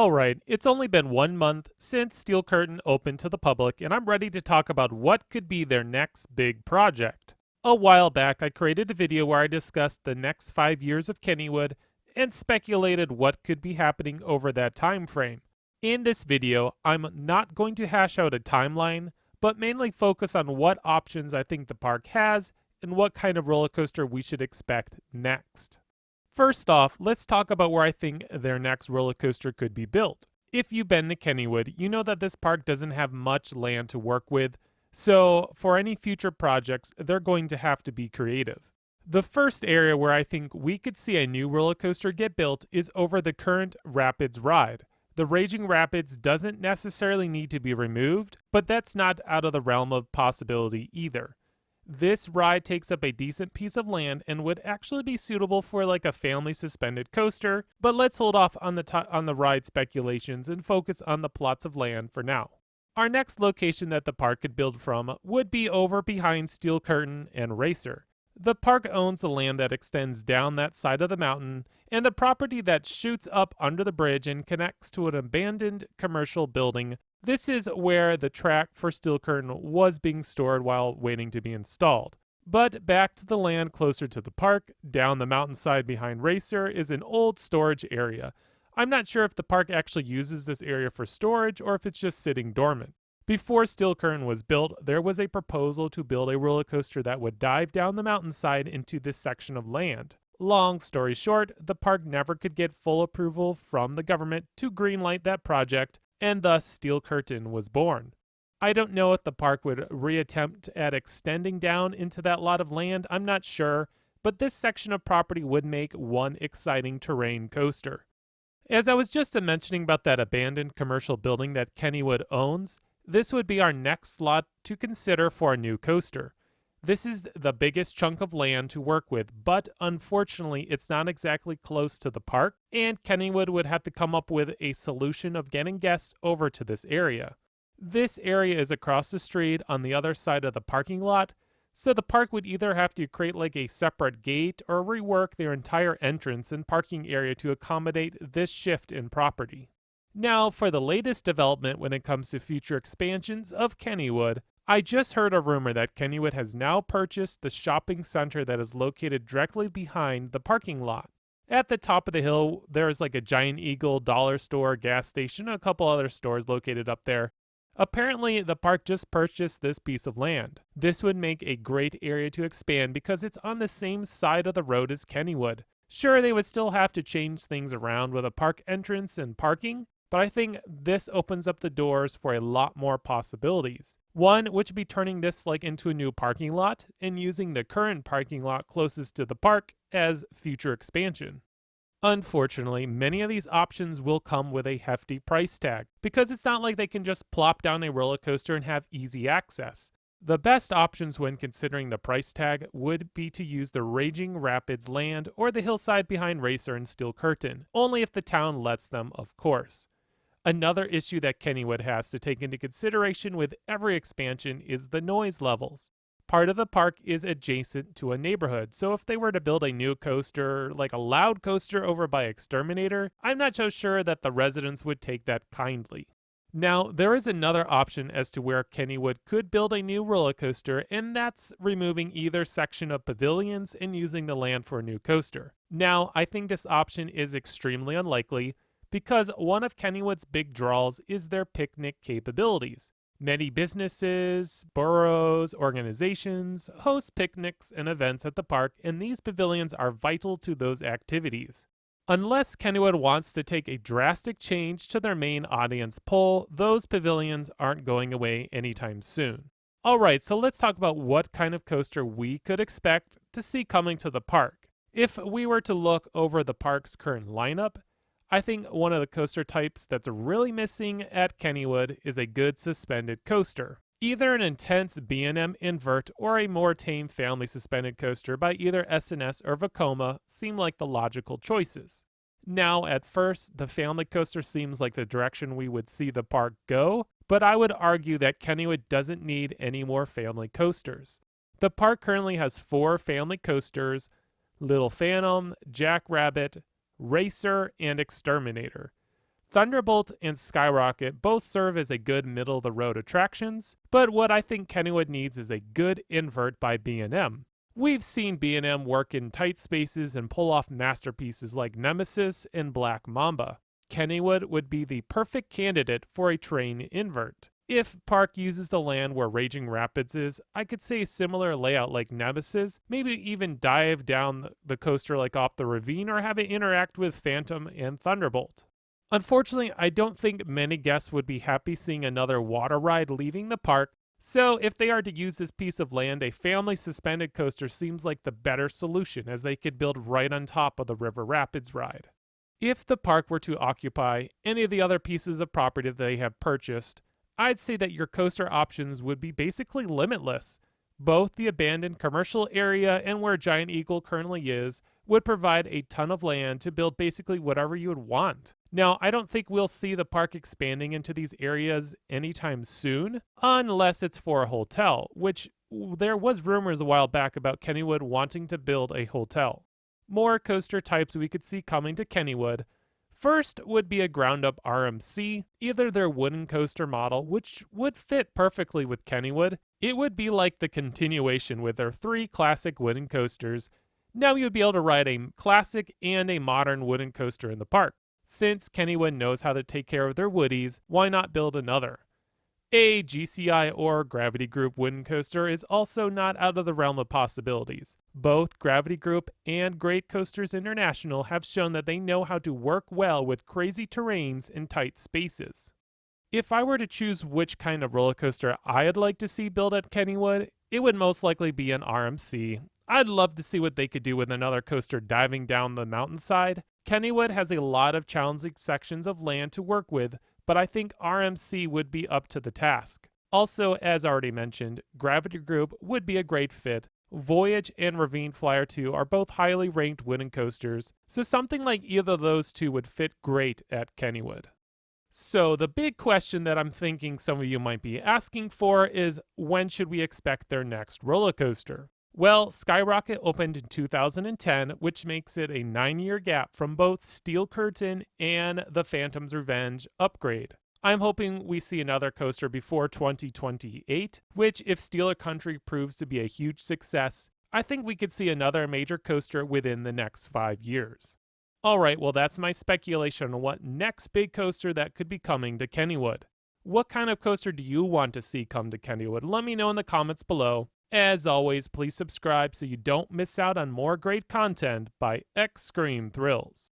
Alright, it's only been 1 month since Steel Curtain opened to the public, and I'm ready to talk about what could be their next big project. A while back, I created a video where I discussed the next 5 years of Kennywood and speculated what could be happening over that time frame. In this video, I'm not going to hash out a timeline, but mainly focus on what options I think the park has and what kind of roller coaster we should expect next. First off, let's talk about where I think their next roller coaster could be built. If you've been to Kennywood, you know that this park doesn't have much land to work with, so for any future projects, they're going to have to be creative. The first area where I think we could see a new roller coaster get built is over the current Rapids ride. The Raging Rapids doesn't necessarily need to be removed, but that's not out of the realm of possibility either. This ride takes up a decent piece of land and would actually be suitable for like a family suspended coaster, but let's hold off on the ride speculations and focus on the plots of land for now. Our next location that the park could build from would be over behind Steel Curtain and Racer. The park owns the land that extends down that side of the mountain and the property that shoots up under the bridge and connects to an abandoned commercial building. This is where the track for Steel Curtain was being stored while waiting to be installed. But back to the land closer to the park, down the mountainside behind Racer is an old storage area. I'm not sure if the park actually uses this area for storage or if it's just sitting dormant. Before Steel Curtain was built, there was a proposal to build a roller coaster that would dive down the mountainside into this section of land. Long story short, the park never could get full approval from the government to greenlight that project, and thus Steel Curtain was born. I don't know if the park would reattempt at extending down into that lot of land, I'm not sure, but this section of property would make one exciting terrain coaster. As I was just mentioning about that abandoned commercial building that Kennywood owns, this would be our next slot to consider for a new coaster. This is the biggest chunk of land to work with, but unfortunately it's not exactly close to the park, and Kennywood would have to come up with a solution of getting guests over to this area. This area is across the street on the other side of the parking lot, so the park would either have to create like a separate gate or rework their entire entrance and parking area to accommodate this shift in property. Now, for the latest development when it comes to future expansions of Kennywood, I just heard a rumor that Kennywood has now purchased the shopping center that is located directly behind the parking lot. At the top of the hill, there is like a Giant Eagle, dollar store, gas station, and a couple other stores located up there. Apparently, the park just purchased this piece of land. This would make a great area to expand because it's on the same side of the road as Kennywood. Sure, they would still have to change things around with a park entrance and parking, but I think this opens up the doors for a lot more possibilities. One, which would be turning this like into a new parking lot and using the current parking lot closest to the park as future expansion. Unfortunately, many of these options will come with a hefty price tag because it's not like they can just plop down a roller coaster and have easy access. The best options when considering the price tag would be to use the Raging Rapids land or the hillside behind Racer and Steel Curtain, only if the town lets them, of course. Another issue that Kennywood has to take into consideration with every expansion is the noise levels. Part of the park is adjacent to a neighborhood, so if they were to build a new coaster, like a loud coaster over by Exterminator, I'm not so sure that the residents would take that kindly. Now, there is another option as to where Kennywood could build a new roller coaster, and that's removing either section of pavilions and using the land for a new coaster. Now, I think this option is extremely unlikely, because one of Kennywood's big draws is their picnic capabilities. Many businesses, boroughs, organizations host picnics and events at the park, and these pavilions are vital to those activities. Unless Kennywood wants to take a drastic change to their main audience poll, those pavilions aren't going away anytime soon. Alright, so let's talk about what kind of coaster we could expect to see coming to the park. If we were to look over the park's current lineup, I think one of the coaster types that's really missing at Kennywood is a good suspended coaster. Either an intense B&M invert or a more tame family suspended coaster by either S&S or Vekoma seem like the logical choices. Now, at first, the family coaster seems like the direction we would see the park go, but I would argue that Kennywood doesn't need any more family coasters. The park currently has 4 family coasters: Little Phantom, Jackrabbit, Racer, and Exterminator. Thunderbolt and Skyrocket both serve as a good middle-of-the-road attractions, but what I think Kennywood needs is a good invert by B&M. We've seen B&M work in tight spaces and pull off masterpieces like Nemesis and Black Mamba. Kennywood would be the perfect candidate for a train invert. If Park uses the land where Raging Rapids is, I could say a similar layout like Nemesis, maybe even dive down the coaster like off the ravine or have it interact with Phantom and Thunderbolt. Unfortunately, I don't think many guests would be happy seeing another water ride leaving the park, so if they are to use this piece of land, a family suspended coaster seems like the better solution as they could build right on top of the River Rapids ride. If the park were to occupy any of the other pieces of property that they have purchased, I'd say that your coaster options would be basically limitless. Both the abandoned commercial area and where Giant Eagle currently is would provide a ton of land to build basically whatever you would want. Now, I don't think we'll see the park expanding into these areas anytime soon, unless it's for a hotel, which there was rumors a while back about Kennywood wanting to build a hotel. More coaster types we could see coming to Kennywood. First would be a ground-up RMC, either their wooden coaster model, which would fit perfectly with Kennywood. It would be like the continuation with their 3 classic wooden coasters. Now you would be able to ride a classic and a modern wooden coaster in the park. Since Kennywood knows how to take care of their woodies, why not build another? A GCI or Gravity Group wooden coaster is also not out of the realm of possibilities. Both Gravity Group and Great Coasters International have shown that they know how to work well with crazy terrains and tight spaces. If I were to choose which kind of roller coaster I'd like to see built at Kennywood, it would most likely be an RMC. I'd love to see what they could do with another coaster diving down the mountainside. Kennywood has a lot of challenging sections of land to work with, but I think RMC would be up to the task. Also, as already mentioned, Gravity Group would be a great fit. Voyage and Ravine Flyer 2 are both highly ranked wooden coasters, so something like either of those two would fit great at Kennywood. So the big question that I'm thinking some of you might be asking for is, when should we expect their next roller coaster? Well, Skyrocket opened in 2010, which makes it a 9-year gap from both Steel Curtain and the Phantom's Revenge upgrade. I'm hoping we see another coaster before 2028, which, if Steel Country proves to be a huge success, I think we could see another major coaster within the next 5 years. Alright, well that's my speculation on what next big coaster that could be coming to Kennywood. What kind of coaster do you want to see come to Kennywood? Let me know in the comments below. As always, please subscribe so you don't miss out on more great content by X Scream Thrills.